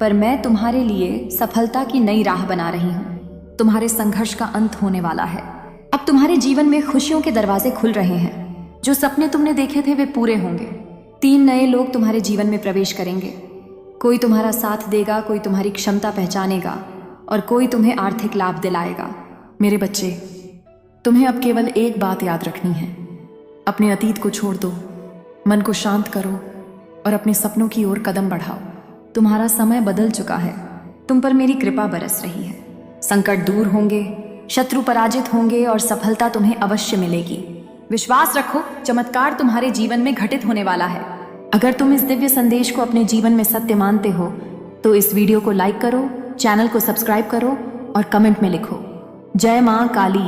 पर मैं तुम्हारे लिए सफलता की नई राह बना रही हूँ। तुम्हारे संघर्ष का अंत होने वाला है। अब तुम्हारे जीवन में खुशियों के दरवाजे खुल रहे हैं। जो सपने तुमने देखे थे वे पूरे होंगे। 3 नए लोग तुम्हारे जीवन में प्रवेश करेंगे। कोई तुम्हारा साथ देगा, कोई तुम्हारी क्षमता पहचानेगा और कोई तुम्हें आर्थिक लाभ दिलाएगा। मेरे बच्चे, तुम्हें अब केवल एक बात याद रखनी है। अपने अतीत को छोड़ दो, मन को शांत करो और अपने सपनों की ओर कदम बढ़ाओ। तुम्हारा समय बदल चुका है। तुम पर मेरी कृपा बरस रही है। संकट दूर होंगे, शत्रु पराजित होंगे और सफलता तुम्हें अवश्य मिलेगी। विश्वास रखो, चमत्कार तुम्हारे जीवन में घटित होने वाला है। अगर तुम इस दिव्य संदेश को अपने जीवन में सत्य मानते हो तो इस वीडियो को लाइक करो, चैनल को सब्सक्राइब करो और कमेंट में लिखो, जय मां काली।